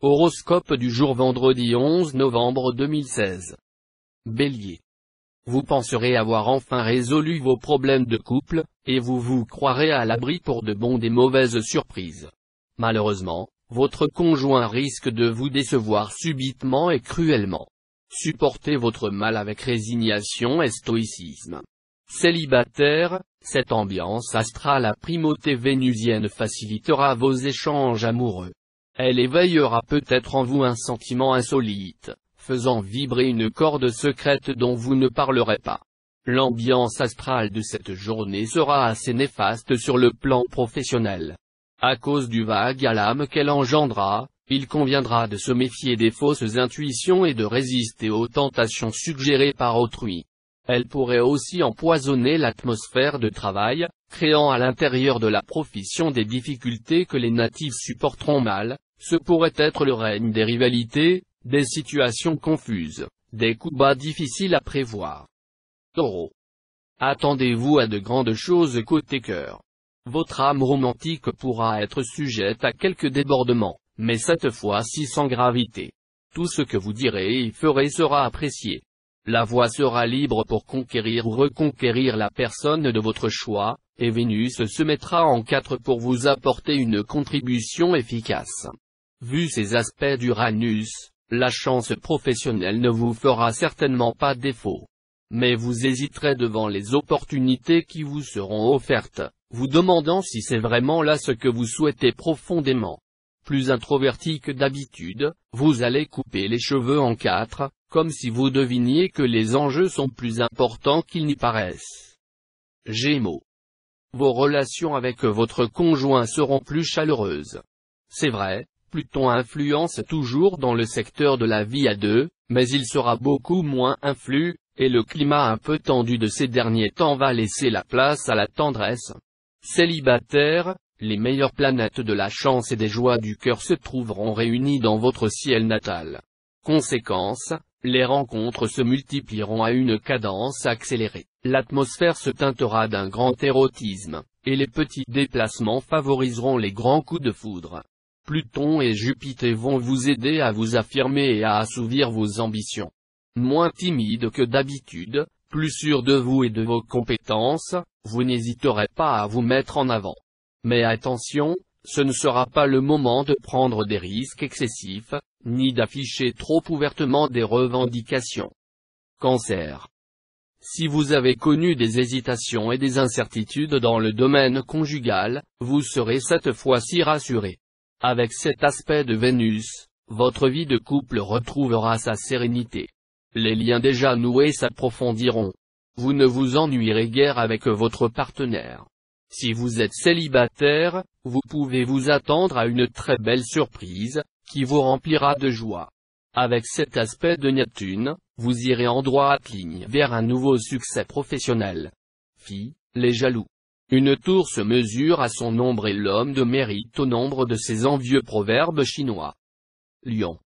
Horoscope du jour vendredi 11 novembre 2016. Bélier. Vous penserez avoir enfin résolu vos problèmes de couple, et vous vous croirez à l'abri pour de bonnes et mauvaises surprises. Malheureusement, votre conjoint risque de vous décevoir subitement et cruellement. Supportez votre mal avec résignation et stoïcisme. Célibataire, cette ambiance astrale à primauté vénusienne facilitera vos échanges amoureux. Elle éveillera peut-être en vous un sentiment insolite, faisant vibrer une corde secrète dont vous ne parlerez pas. L'ambiance astrale de cette journée sera assez néfaste sur le plan professionnel. À cause du vague à l'âme qu'elle engendrera, il conviendra de se méfier des fausses intuitions et de résister aux tentations suggérées par autrui. Elle pourrait aussi empoisonner l'atmosphère de travail, créant à l'intérieur de la profession des difficultés que les natifs supporteront mal. Ce pourrait être le règne des rivalités, des situations confuses, des coups bas difficiles à prévoir. Taureau. Attendez-vous à de grandes choses côté cœur. Votre âme romantique pourra être sujette à quelques débordements, mais cette fois-ci sans gravité. Tout ce que vous direz et ferez sera apprécié. La voie sera libre pour conquérir ou reconquérir la personne de votre choix, et Vénus se mettra en 4 pour vous apporter une contribution efficace. Vu ces aspects d'Uranus, la chance professionnelle ne vous fera certainement pas défaut. Mais vous hésiterez devant les opportunités qui vous seront offertes, vous demandant si c'est vraiment là ce que vous souhaitez profondément. Plus introverti que d'habitude, vous allez couper les cheveux en 4, comme si vous deviniez que les enjeux sont plus importants qu'ils n'y paraissent. Gémeaux. Vos relations avec votre conjoint seront plus chaleureuses. C'est vrai, Pluton influence toujours dans le secteur de la vie à deux, mais il sera beaucoup moins influent, et le climat un peu tendu de ces derniers temps va laisser la place à la tendresse. Célibataire, les meilleures planètes de la chance et des joies du cœur se trouveront réunies dans votre ciel natal. Conséquence, les rencontres se multiplieront à une cadence accélérée. L'atmosphère se teintera d'un grand érotisme, et les petits déplacements favoriseront les grands coups de foudre. Pluton et Jupiter vont vous aider à vous affirmer et à assouvir vos ambitions. Moins timide que d'habitude, plus sûr de vous et de vos compétences, vous n'hésiterez pas à vous mettre en avant. Mais attention, ce ne sera pas le moment de prendre des risques excessifs, ni d'afficher trop ouvertement des revendications. Cancer. Si vous avez connu des hésitations et des incertitudes dans le domaine conjugal, vous serez cette fois-ci rassuré. Avec cet aspect de Vénus, votre vie de couple retrouvera sa sérénité. Les liens déjà noués s'approfondiront. Vous ne vous ennuierez guère avec votre partenaire. Si vous êtes célibataire, vous pouvez vous attendre à une très belle surprise, qui vous remplira de joie. Avec cet aspect de Neptune, vous irez en droite ligne vers un nouveau succès professionnel. Les jaloux. Une tour se mesure à son ombre et l'homme de mérite au nombre de ces envieux proverbes chinois. Lion.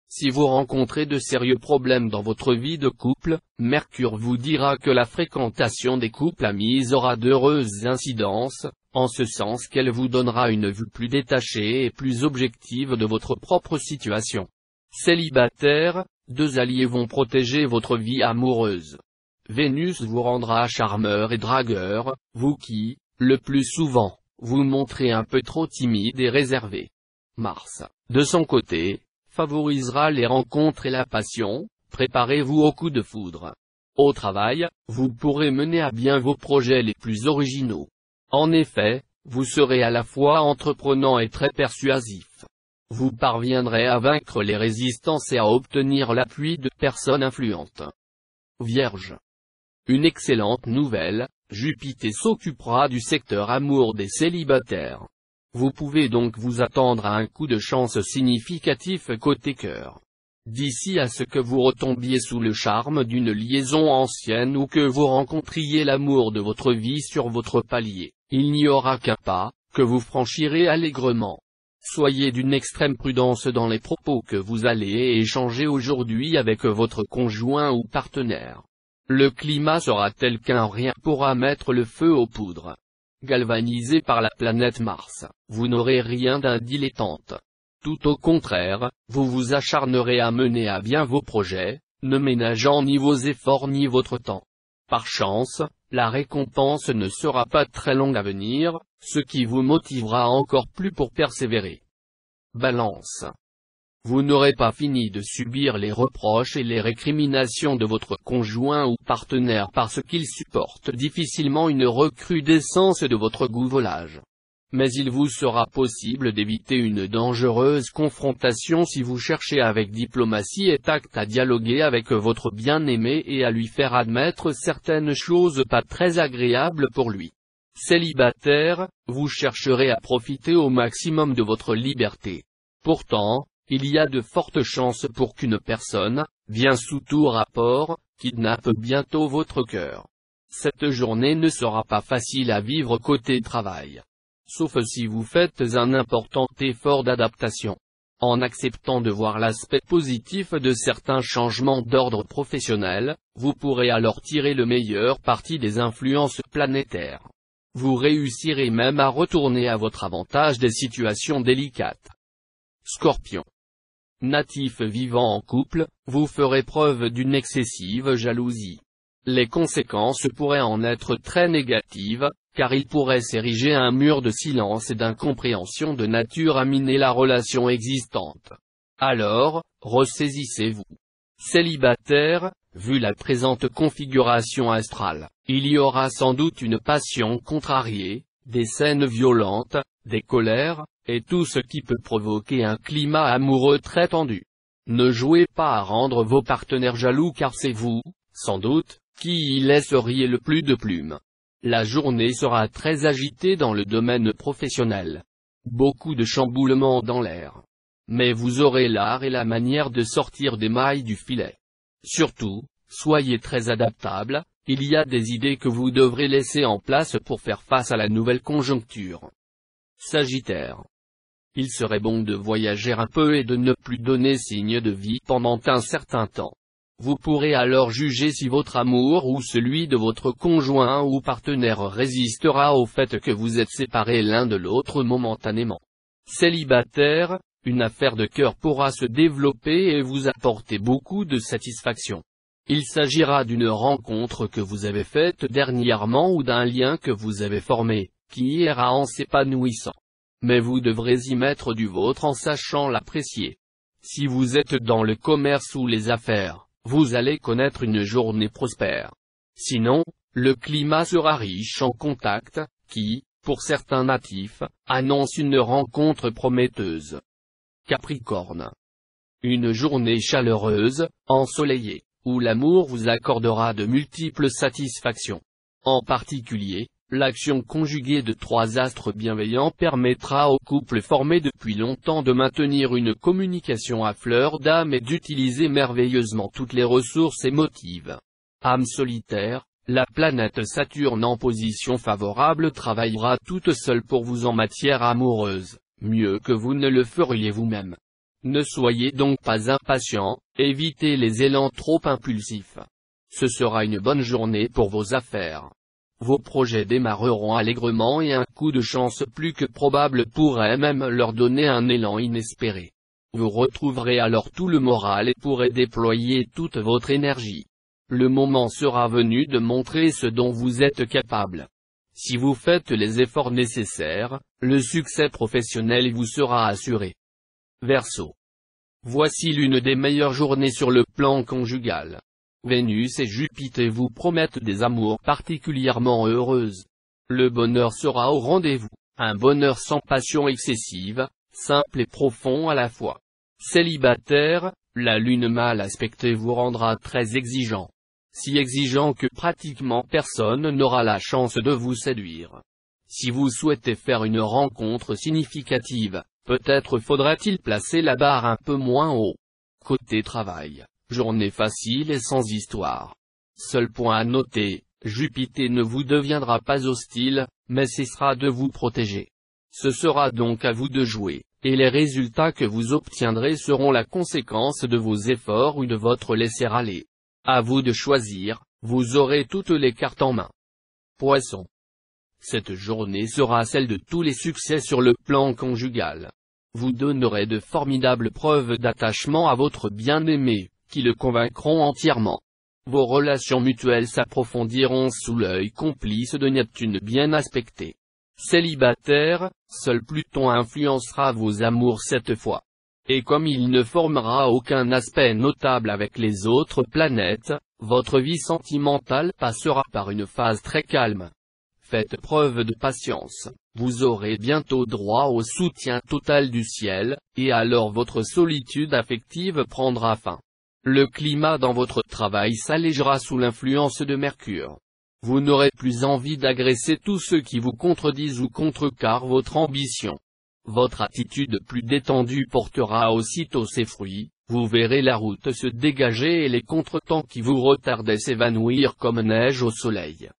Si vous rencontrez de sérieux problèmes dans votre vie de couple, Mercure vous dira que la fréquentation des couples amis aura d'heureuses incidences, en ce sens qu'elle vous donnera une vue plus détachée et plus objective de votre propre situation. Célibataire, 2 alliés vont protéger votre vie amoureuse. Vénus vous rendra charmeur et dragueur, vous qui, le plus souvent, vous montrez un peu trop timide et réservé. Mars, de son côté, favorisera les rencontres et la passion, préparez-vous au coup de foudre. Au travail, vous pourrez mener à bien vos projets les plus originaux. En effet, vous serez à la fois entreprenant et très persuasif. Vous parviendrez à vaincre les résistances et à obtenir l'appui de personnes influentes. Vierge. Une excellente nouvelle, Jupiter s'occupera du secteur amour des célibataires. Vous pouvez donc vous attendre à un coup de chance significatif côté cœur. D'ici à ce que vous retombiez sous le charme d'une liaison ancienne ou que vous rencontriez l'amour de votre vie sur votre palier, il n'y aura qu'un pas, que vous franchirez allègrement. Soyez d'une extrême prudence dans les propos que vous allez échanger aujourd'hui avec votre conjoint ou partenaire. Le climat sera tel qu'un rien pourra mettre le feu aux poudres. Galvanisé par la planète Mars, vous n'aurez rien d'un dilettante. Tout au contraire, vous vous acharnerez à mener à bien vos projets, ne ménageant ni vos efforts ni votre temps. Par chance, la récompense ne sera pas très longue à venir, ce qui vous motivera encore plus pour persévérer. Balance. Vous n'aurez pas fini de subir les reproches et les récriminations de votre conjoint ou partenaire parce qu'il supporte difficilement une recrudescence de votre gouvolage. Mais il vous sera possible d'éviter une dangereuse confrontation si vous cherchez avec diplomatie et tact à dialoguer avec votre bien-aimé et à lui faire admettre certaines choses pas très agréables pour lui. Célibataire, vous chercherez à profiter au maximum de votre liberté. Pourtant, il y a de fortes chances pour qu'une personne, bien sous tout rapport, kidnappe bientôt votre cœur. Cette journée ne sera pas facile à vivre côté travail. Sauf si vous faites un important effort d'adaptation. En acceptant de voir l'aspect positif de certains changements d'ordre professionnel, vous pourrez alors tirer le meilleur parti des influences planétaires. Vous réussirez même à retourner à votre avantage des situations délicates. Scorpion. Natif vivant en couple, vous ferez preuve d'une excessive jalousie. Les conséquences pourraient en être très négatives, car il pourrait s'ériger un mur de silence et d'incompréhension de nature à miner la relation existante. Alors, ressaisissez-vous. Célibataire, vu la présente configuration astrale, il y aura sans doute une passion contrariée, des scènes violentes, des colères, et tout ce qui peut provoquer un climat amoureux très tendu. Ne jouez pas à rendre vos partenaires jaloux car c'est vous, sans doute, qui y laisseriez le plus de plumes. La journée sera très agitée dans le domaine professionnel. Beaucoup de chamboulements dans l'air. Mais vous aurez l'art et la manière de sortir des mailles du filet. Surtout, soyez très adaptable, il y a des idées que vous devrez laisser en place pour faire face à la nouvelle conjoncture. Sagittaire. Il serait bon de voyager un peu et de ne plus donner signe de vie pendant un certain temps. Vous pourrez alors juger si votre amour ou celui de votre conjoint ou partenaire résistera au fait que vous êtes séparés l'un de l'autre momentanément. Célibataire, une affaire de cœur pourra se développer et vous apporter beaucoup de satisfaction. Il s'agira d'une rencontre que vous avez faite dernièrement ou d'un lien que vous avez formé, qui ira en s'épanouissant. Mais vous devrez y mettre du vôtre en sachant l'apprécier. Si vous êtes dans le commerce ou les affaires, vous allez connaître une journée prospère. Sinon, le climat sera riche en contacts, qui, pour certains natifs, annonce une rencontre prometteuse. Capricorne. Une journée chaleureuse, ensoleillée, où l'amour vous accordera de multiples satisfactions. En particulier, l'action conjuguée de 3 astres bienveillants permettra au couple formé depuis longtemps de maintenir une communication à fleur d'âme et d'utiliser merveilleusement toutes les ressources émotives. Âme solitaire, la planète Saturne en position favorable travaillera toute seule pour vous en matière amoureuse, mieux que vous ne le feriez vous-même. Ne soyez donc pas impatient, évitez les élans trop impulsifs. Ce sera une bonne journée pour vos affaires. Vos projets démarreront allègrement et un coup de chance plus que probable pourrait même leur donner un élan inespéré. Vous retrouverez alors tout le moral et pourrez déployer toute votre énergie. Le moment sera venu de montrer ce dont vous êtes capable. Si vous faites les efforts nécessaires, le succès professionnel vous sera assuré. Verseau. Voici l'une des meilleures journées sur le plan conjugal. Vénus et Jupiter vous promettent des amours particulièrement heureuses. Le bonheur sera au rendez-vous, un bonheur sans passion excessive, simple et profond à la fois. Célibataire, la lune mal aspectée vous rendra très exigeant. Si exigeant que pratiquement personne n'aura la chance de vous séduire. Si vous souhaitez faire une rencontre significative, peut-être faudrait-il placer la barre un peu moins haut. Côté travail. Journée facile et sans histoire. Seul point à noter, Jupiter ne vous deviendra pas hostile, mais cessera de vous protéger. Ce sera donc à vous de jouer, et les résultats que vous obtiendrez seront la conséquence de vos efforts ou de votre laisser-aller. À vous de choisir, vous aurez toutes les cartes en main. Poisson. Cette journée sera celle de tous les succès sur le plan conjugal. Vous donnerez de formidables preuves d'attachement à votre bien-aimé, qui le convaincront entièrement. Vos relations mutuelles s'approfondiront sous l'œil complice de Neptune bien aspecté. Célibataire, seul Pluton influencera vos amours cette fois. Et comme il ne formera aucun aspect notable avec les autres planètes, votre vie sentimentale passera par une phase très calme. Faites preuve de patience, vous aurez bientôt droit au soutien total du ciel, et alors votre solitude affective prendra fin. Le climat dans votre travail s'allégera sous l'influence de Mercure. Vous n'aurez plus envie d'agresser tous ceux qui vous contredisent ou contrecarrent votre ambition. Votre attitude plus détendue portera aussitôt ses fruits, vous verrez la route se dégager et les contretemps qui vous retardaient s'évanouir comme neige au soleil.